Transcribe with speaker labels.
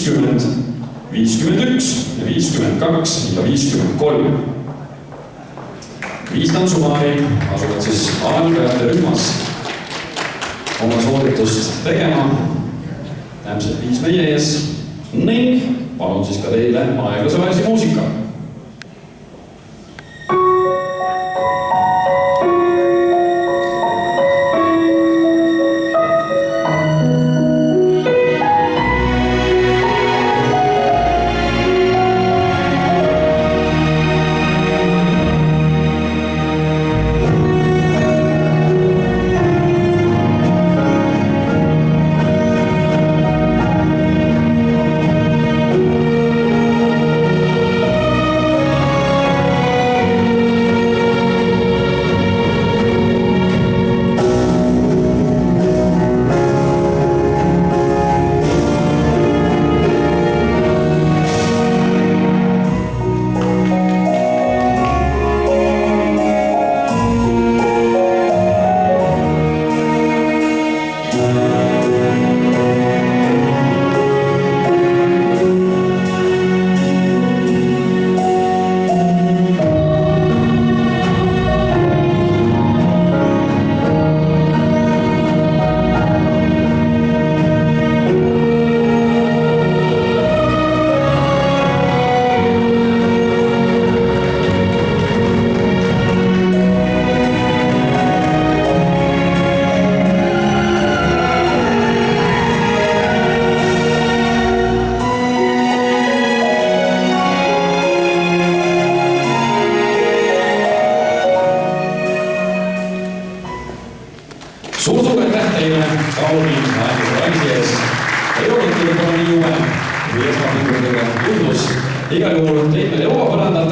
Speaker 1: 50, 51, 52 ja 53. 5 tantsupaari asuvad siis algajate rühmas oma sooritust tegema. Täpselt 5 meie ees ning palun siis ka teile aeglase vaesi muusika. Suur aitäh teile Tauni aeglase vaisi ees. Ei olnud küll nii jume, kui esmapilgudega tundus. Igal juhul teid meil jõuab põrandata.